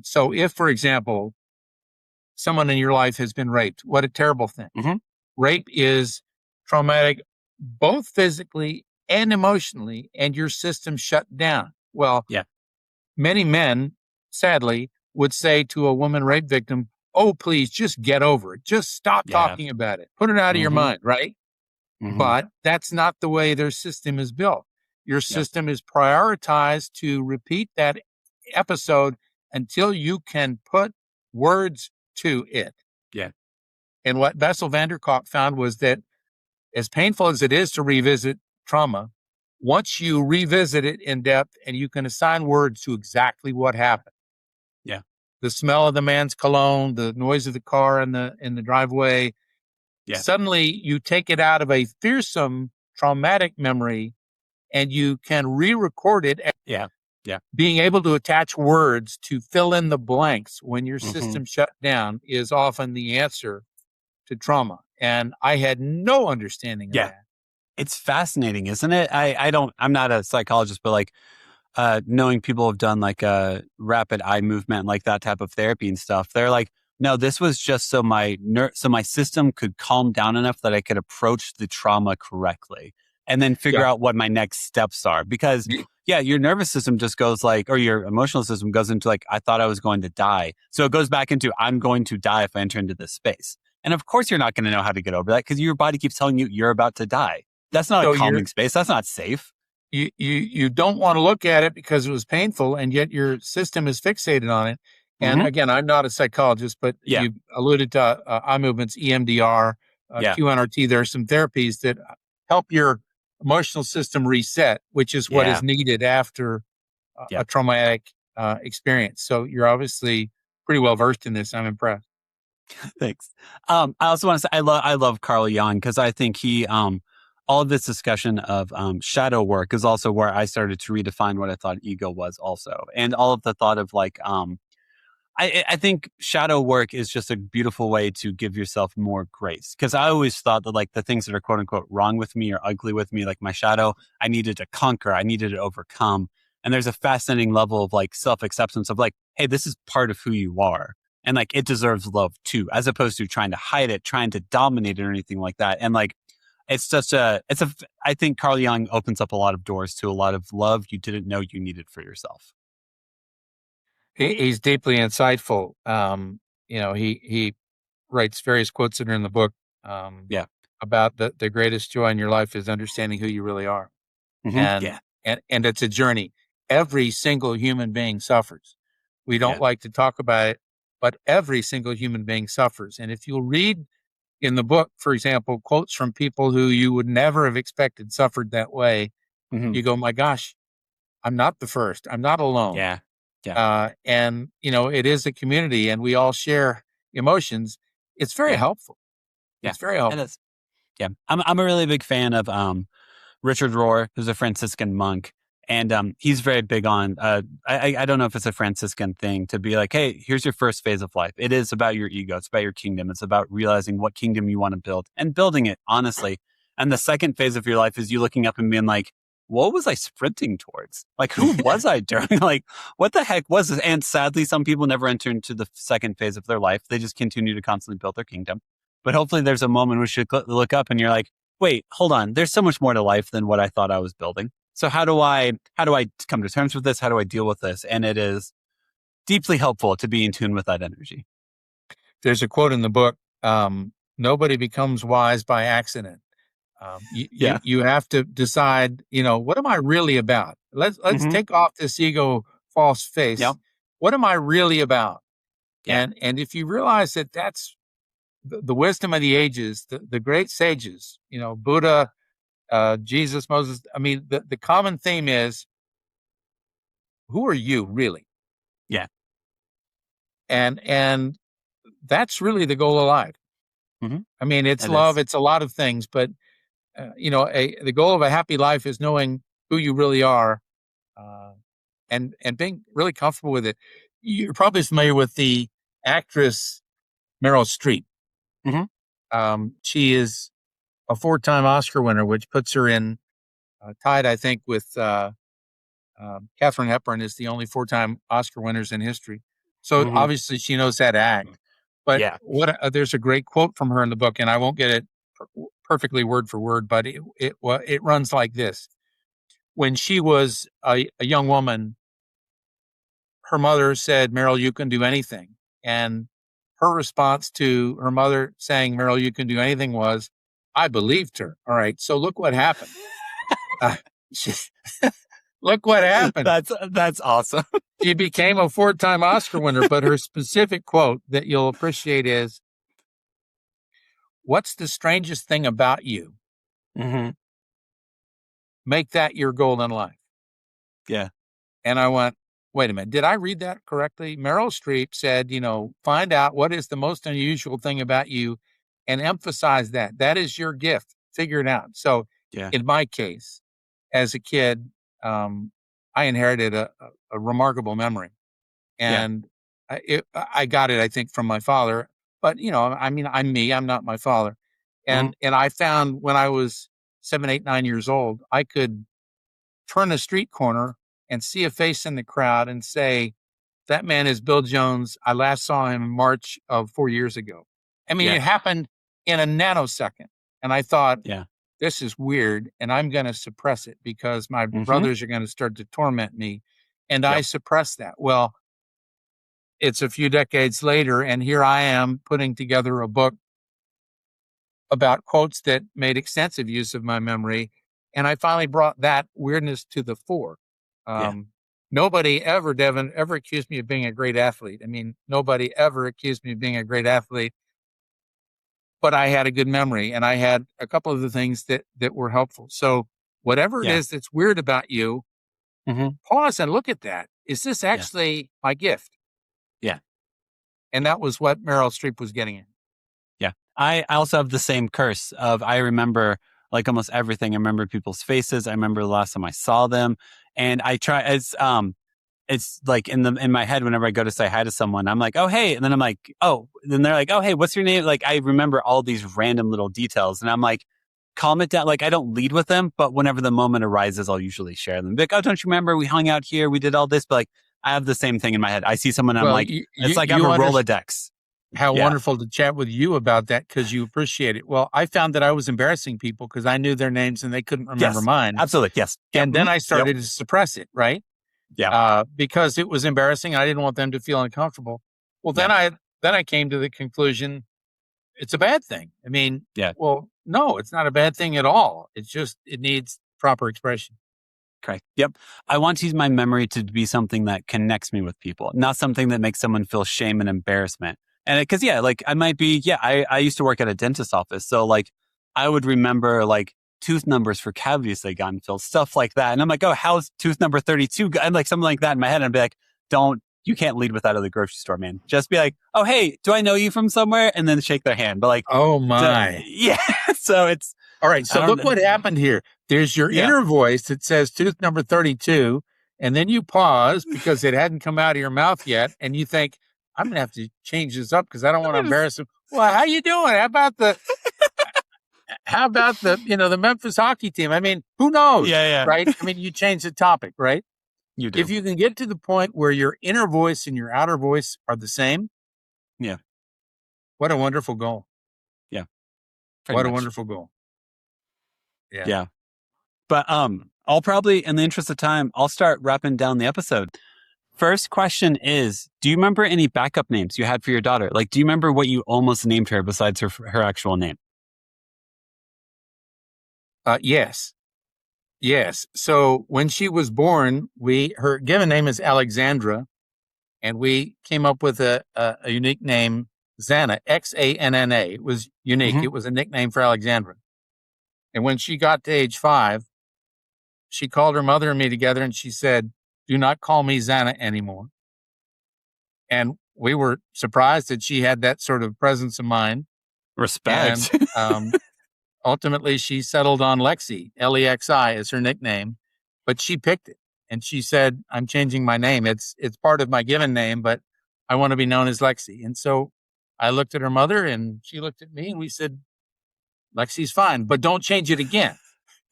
So, if, for example, someone in your life has been raped, what a terrible thing! Mm-hmm. Rape is traumatic, both physically and emotionally, and your system shut down. Well, Yeah. many men, sadly, would say to a woman rape victim, "Oh, please, just get over it. Just stop Yeah. talking about it. Put it out of your Mm-hmm. mind," right? Mm-hmm. But that's not the way their system is built. Your Yep. system is prioritized to repeat that episode until you can put words to it. Yeah. And what Bessel van der Kolk found was that as painful as it is to revisit trauma, once you revisit it in depth and you can assign words to exactly what happened, Yeah. the smell of the man's cologne, the noise of the car in the driveway, Yeah. suddenly you take it out of a fearsome traumatic memory and you can re-record it. Yeah. Yeah. Being able to attach words to fill in the blanks when your Mm-hmm. system shut down is often the answer to trauma. And I had no understanding of Yeah. that. It's fascinating, isn't it? I'm not a psychologist, but like knowing people have done like a rapid eye movement, like that type of therapy and stuff. They're like, no, this was just so my system could calm down enough that I could approach the trauma correctly and then figure Yeah. out what my next steps are. Because yeah, your nervous system just goes like, or your emotional system goes into like, I thought I was going to die. So it goes back into, I'm going to die if I enter into this space. And of course you're not going to know how to get over that because your body keeps telling you you're about to die. That's not a calming space. That's not safe. You don't want to look at it because it was painful, and yet your system is fixated on it. And Mm-hmm. again, I'm not a psychologist, but Yeah. you alluded to eye movements, EMDR, Yeah. QNRT. There are some therapies that help your emotional system reset, which is what Yeah. is needed after Yeah. a traumatic experience. So you're obviously pretty well versed in this. I'm impressed. Thanks. I also want to say I love Carl Jung because I think he all of this discussion of shadow work is also where I started to redefine what I thought ego was also, and all of the thought of like I think shadow work is just a beautiful way to give yourself more grace. Because I always thought that like the things that are quote unquote wrong with me or ugly with me, like my shadow, I needed to conquer, I needed to overcome. And there's a fascinating level of like self-acceptance of like, hey, this is part of who you are. And like it deserves love too, as opposed to trying to hide it, trying to dominate it or anything like that. And like I think Carl Jung opens up a lot of doors to a lot of love you didn't know you needed for yourself. He's deeply insightful. He writes various quotes that are in the book Yeah. about the greatest joy in your life is understanding who you really are. Mm-hmm. And, Yeah. and it's a journey. Every single human being suffers. We don't Yeah. like to talk about it, but every single human being suffers. And if you'll read in the book, for example, quotes from people who you would never have expected suffered that way, Hmm. you go, my gosh, I'm not the first. I'm not alone. Yeah. Yeah. And, it is a community and we all share emotions. It's very Yeah. helpful. Yeah. It's very It helpful. is. Yeah. I'm a really big fan of Richard Rohr, who's a Franciscan monk. And he's very big on, I don't know if it's a Franciscan thing to be like, hey, here's your first phase of life. It is about your ego. It's about your kingdom. It's about realizing what kingdom you want to build and building it, honestly. And the second phase of your life is you looking up and being like, what was I sprinting towards? Like, who was I during? Like, what the heck was this? And sadly, some people never enter into the second phase of their life. They just continue to constantly build their kingdom. But hopefully there's a moment where you look up and you're like, wait, hold on. There's so much more to life than what I thought I was building. So how do I come to terms with this? How do I deal with this? And it is deeply helpful to be in tune with that energy. There's a quote in the book, nobody becomes wise by accident. Yeah. You have to decide, what am I really about? Let's Mhm. take off this ego false face. Yeah. What am I really about? Yeah. And if you realize that that's the wisdom of the ages, the great sages, Buddha, Jesus, Moses, I mean, the common theme is, who are you really? Yeah. And that's really the goal of life. Mhm. I mean, it's It love, is. it's a lot of things, but the goal of a happy life is knowing who you really are, and being really comfortable with it. You're probably familiar with the actress Meryl Streep. Mhm. She is a 4-time Oscar winner, which puts her in tied, I think, with Katharine Hepburn is the only 4-time Oscar winners in history. So Mhm. obviously she knows how to act. But Yeah. there's a great quote from her in the book, and I won't get it perfectly word for word, but it runs like this: when she was a young woman, her mother said, "Meryl, you can do anything," and her response to her mother saying, "Meryl, you can do anything," was, "I believed her." All right, so look what happened. Uh, she, look what happened. That's awesome. She became a 4-time Oscar winner, but her specific quote that you'll appreciate is, "What's the strangest thing about you? Mhm. Make that your goal in life." Yeah. And I went, wait a minute, did I read that correctly? Meryl Streep said, find out what is the most unusual thing about you and emphasize that. That is your gift. Figure it out. So Yeah. in my case, as a kid, I inherited a remarkable memory. Yeah. And I got it, I think, from my father. But, I mean, I'm me. I'm not my father. Mhm. And I found when I was 7, 8, 9 years old, I could turn a street corner and see a face in the crowd and say, that man is Bill Jones. I last saw him in March of 4 years ago. I mean, Yeah. it happened in a nanosecond. And I thought, Yeah. this is weird. And I'm going to suppress it because my Mhm. brothers are going to start to torment me. And I Yep. suppressed that. Well, it's a few decades later. And here I am putting together a book about quotes that made extensive use of my memory. And I finally brought that weirdness to the fore. Yeah. Nobody ever, Devin, ever accused me of being a great athlete. I mean, nobody ever accused me of being a great athlete, but I had a good memory and I had a couple of the things that were helpful. So whatever it Yeah. is that's weird about you, Mhm. pause and look at that. Is this Yeah. actually my gift? Yeah. And that was what Meryl Streep was getting at. Yeah. I also have the same curse of I remember like almost everything. I remember people's faces. I remember the last time I saw them. And I try it's like in my head whenever I go to say hi to someone, I'm like, oh hey. And then I'm like, oh, then they're like, oh hey, what's your name? Like I remember all these random little details. And I'm like, calm it down. Like I don't lead with them, but whenever the moment arises, I'll usually share them. Be like, oh, don't you remember we hung out here? We did all this, but like I have the same thing in my head. I see someone, I'm Well, like, it's like I have a Rolodex. how Yeah. wonderful to chat with you about that because you appreciate it. Well, I found that I was embarrassing people because I knew their names and they couldn't remember Yes. mine. Absolutely. Yes. Yep. And then Mhm. I Yep. started to suppress it, right? Yeah. Because it was embarrassing. I didn't want them to feel uncomfortable. Well, Yeah. then I came to the conclusion it's a bad thing. I mean, Yeah. well, no, it's not a bad thing at all. It's just it needs proper expression. Correct. Yep. I want to use my memory to be something that connects me with people, not something that makes someone feel shame and embarrassment. And because, I used to work at a dentist's office. So like I would remember like tooth numbers for cavities they got filled, stuff like that. And I'm like, oh, how's tooth number 32? And like something like that in my head. And I'd be like, you can't lead with that at the grocery store, man. Just be like, oh, hey, do I know you from somewhere? And then shake their hand. But like, oh my. Yeah. So it's. All right. So look what happened here. There's your inner voice that says tooth number 32. And then you pause because it hadn't come out of your mouth yet. And you think, I'm going to have to change this up because I don't want to embarrass him. Well, how you doing? How about the the Memphis hockey team? I mean, who knows? Yeah. Right. I mean, you change the topic, right? You do. If you can get to the point where your inner voice and your outer voice are the same. Yeah. What a wonderful goal. Yeah. What a wonderful goal. Yeah. But I'll probably, in the interest of time, I'll start wrapping down the episode. First question is, do you remember any backup names you had for your daughter? Like, do you remember what you almost named her besides her actual name? Yes. So when she was born, her given name is Alexandra, and we came up with a unique name, Xana, Xanna. It was unique. Mm-hmm. It was a nickname for Alexandra. And when she got to age 5, she called her mother and me together and she said, do not call me Xana anymore. And we were surprised that she had that sort of presence of mind. Respect. And ultimately, she settled on Lexi, Lexi as her nickname, but she picked it. And she said, I'm changing my name. It's part of my given name, but I want to be known as Lexi. And so I looked at her mother and she looked at me and we said, Lexi's fine, but don't change it again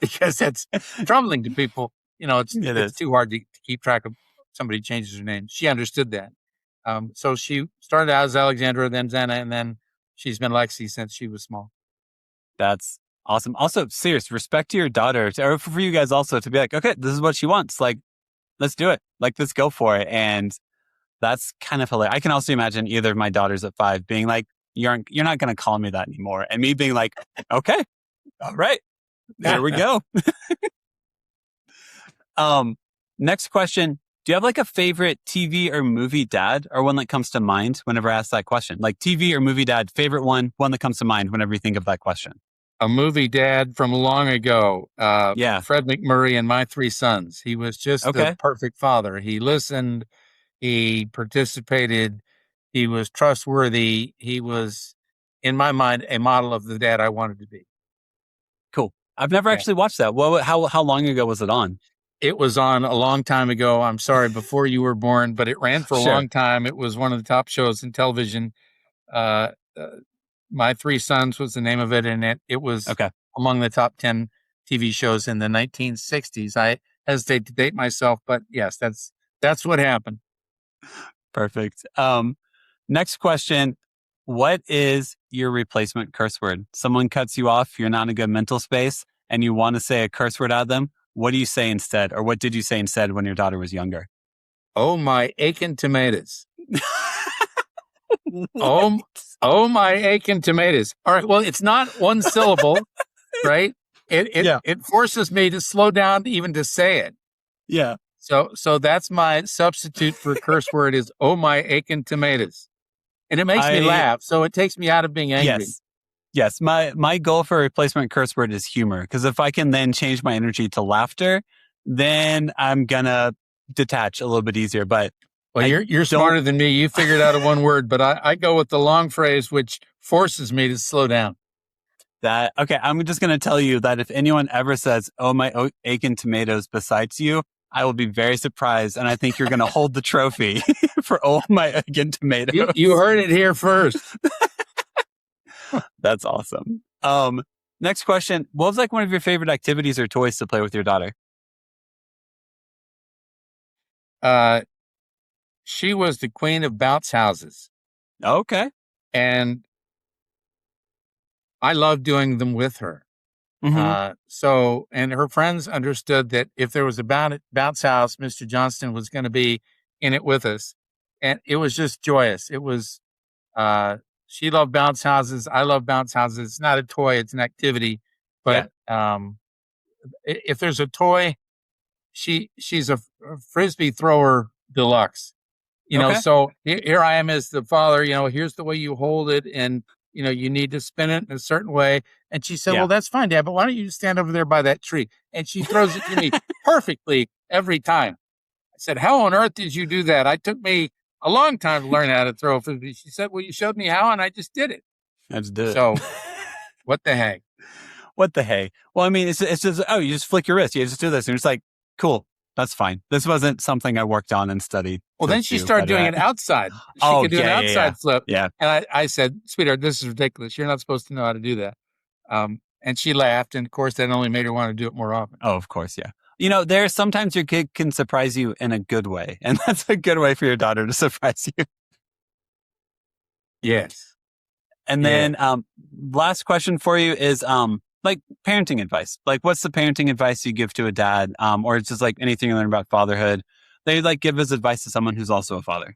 because that's troubling to people. It's too hard to keep track of somebody changes their name. She understood that. So she started out as Alexandra, then Xana, and then she's been Lexi since she was small. That's awesome. Also, serious respect to your daughter, or for you guys also, to be like, okay, this is what she wants. Like, let's do it. Like, let's go for it. And that's kind of hilarious. I can also imagine either of my daughters at 5 being like, you're not going to call me that anymore. And me being like, okay, all right, there we go. Next question. Do you have like a favorite TV or movie dad, or one that comes to mind whenever I ask that question? Like TV or movie dad, favorite one that comes to mind whenever you think of that question. A movie dad from long ago. Fred McMurray and My Three Sons. He was just the perfect father. He listened. He participated. He was trustworthy. He was, in my mind, a model of the dad I wanted to be. Cool. I've never actually watched that. How long ago was it on? It was on a long time ago. I'm sorry, before you were born, but it ran for a long time. It was one of the top shows in television. My Three Sons was the name of it, and it was among the top 10 TV shows in the 1960s. I hesitate to date myself, but yes, that's what happened. Perfect. Next question. What is your replacement curse word? Someone cuts you off, you're not in a good mental space, and you want to say a curse word out of them. What do you say instead? Or what did you say instead when your daughter was younger? Oh, my aching tomatoes. Oh, my aching tomatoes. All right. Well, it's not one syllable, right? It forces me to slow down even to say it. Yeah. So that's my substitute for a curse word is, oh, my aching tomatoes. And it makes me laugh. So it takes me out of being angry. Yes. My goal for a replacement curse word is humor. Because if I can then change my energy to laughter, then I'm going to detach a little bit easier. But well, you're smarter than me. You figured out a one word, but I go with the long phrase, which forces me to slow down. I'm just going to tell you that if anyone ever says, oh, my aching tomatoes besides you, I will be very surprised. And I think you're going to hold the trophy for oh, my aching tomatoes. You heard it here first. That's awesome. Next question. What was like one of your favorite activities or toys to play with your daughter? She was the queen of bounce houses. Okay. And I loved doing them with her. Mm-hmm. And her friends understood that if there was a bounce house, Mr. Johnston was going to be in it with us. And it was just joyous. It was, she loved bounce houses. I love bounce houses. It's not a toy. It's an activity. But if there's a toy she's a frisbee thrower deluxe. Okay. So here I am as the father, here's the way you hold it. And, you need to spin it in a certain way. And she said, Yeah. well, that's fine, Dad, but why don't you stand over there by that tree? And she throws it to me perfectly every time. I said, how on earth did you do that? It took me a long time to learn how to throw a frisbee. She said, well, you showed me how, and I just did it. Let's do it. So what the heck? What the hey? Well, I mean, it's just, you just flick your wrist. You just do this. And it's like, cool. That's fine. This wasn't something I worked on and studied. Well, then she started doing it outside. She could do an outside flip. Yeah. And I said, sweetheart, this is ridiculous. You're not supposed to know how to do that. And she laughed. And of course, that only made her want to do it more often. Oh, of course. Yeah. There's sometimes your kid can surprise you in a good way. And that's a good way for your daughter to surprise you. Yes. And then last question for you is like parenting advice. Like, what's the parenting advice you give to a dad? Or it's just like anything you learn about fatherhood. They like give as advice to someone who's also a father.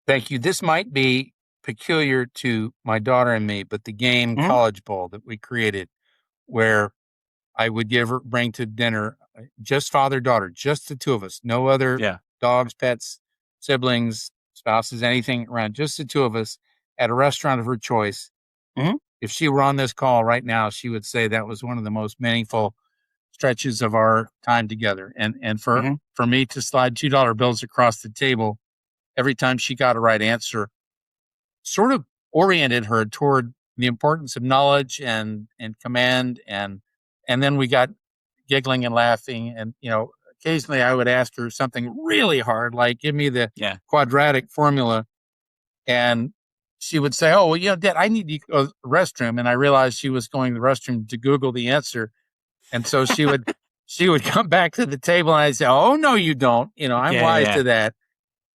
Thank you. This might be peculiar to my daughter and me, but the game College Bowl that we created, where I would bring to dinner just father-daughter, just the two of us, no other dogs, pets, siblings, spouses, anything around, just the two of us at a restaurant of her choice. If she were on this call right now, she would say that was one of the most meaningful stretches of our time together. And for me to slide $2 bills across the table every time she got a right answer sort of oriented her toward the importance of knowledge and command. And then we got giggling and laughing. And, occasionally I would ask her something really hard, like give me the quadratic formula. And she would say, oh, well, Dad, I need to go to the restroom. And I realized she was going to the restroom to Google the answer. And so she would come back to the table and I'd say, oh, no, you don't. I'm wise to that.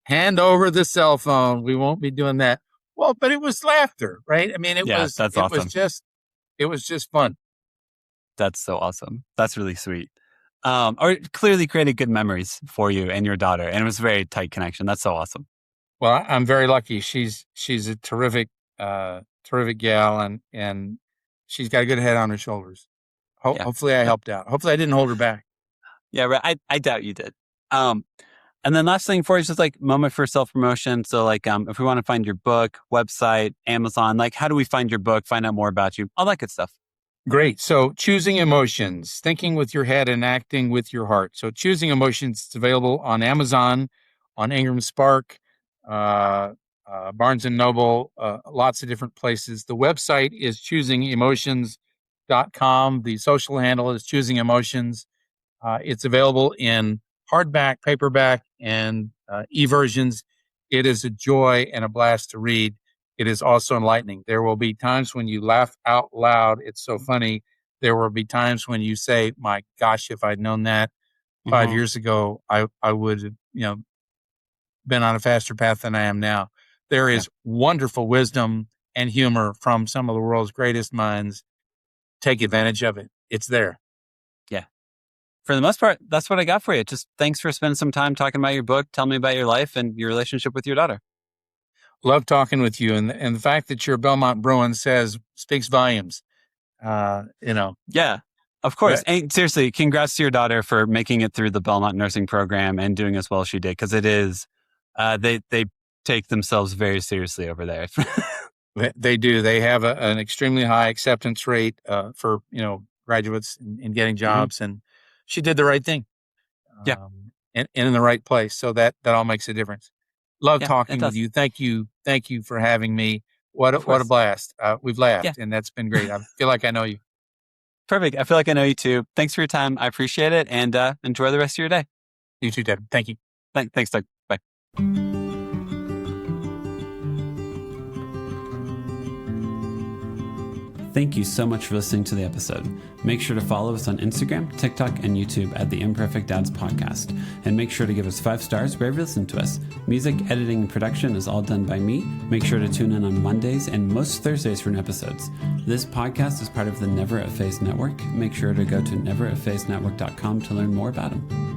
Hand over the cell phone. We won't be doing that. Well, but it was laughter, right? I mean, it was just fun. That's so awesome. That's really sweet. Or it clearly created good memories for you and your daughter. And it was a very tight connection. That's so awesome. Well, I'm very lucky. She's a terrific gal, and she's got a good head on her shoulders. Hopefully I helped out. Hopefully I didn't hold her back. Yeah, right. I doubt you did. And then last thing for you is just like moment for self-promotion. So like, if we want to find your book, website, Amazon, like how do we find your book, find out more about you, all that good stuff? Great. So Choosing Emotions, thinking with your head and acting with your heart. So Choosing Emotions is available on Amazon, on Ingram Spark, Barnes & Noble, lots of different places. The website is choosingemotions.com. The social handle is Choosing Emotions. It's available in hardback, paperback, and e-versions. It is a joy and a blast to read. It is also enlightening. There will be times when you laugh out loud. It's so funny. There will be times when you say, my gosh, if I'd known that 5 years ago, I would have, been on a faster path than I am now. There is wonderful wisdom and humor from some of the world's greatest minds. Take advantage of it. It's there. Yeah. For the most part, that's what I got for you. Just thanks for spending some time talking about your book. Tell me about your life and your relationship with your daughter. Love talking with you. And the fact that you're a Belmont Bruin speaks volumes. Yeah, of course. And seriously, congrats to your daughter for making it through the Belmont nursing program and doing as well as she did. Because it is, they take themselves very seriously over there. They do. They have an extremely high acceptance rate for graduates in getting jobs, and she did the right thing. And in the right place. So that all makes a difference. Love talking with you. Thank you for having me. What a blast. We've laughed, and that's been great. I feel like I know you. Perfect. I feel like I know you too. Thanks for your time. I appreciate it, and enjoy the rest of your day. You too, Deb. Thank you. Thanks, Doug. Bye. Thank you so much for listening to the episode. Make sure to follow us on Instagram, TikTok, and YouTube at the Imperfect Dads Podcast. And make sure to give us 5 stars wherever you listen to us. Music, editing, and production is all done by me. Make sure to tune in on Mondays and most Thursdays for new episodes. This podcast is part of the Never a Phase Network. Make sure to go to neveraphasenetwork.com to learn more about them.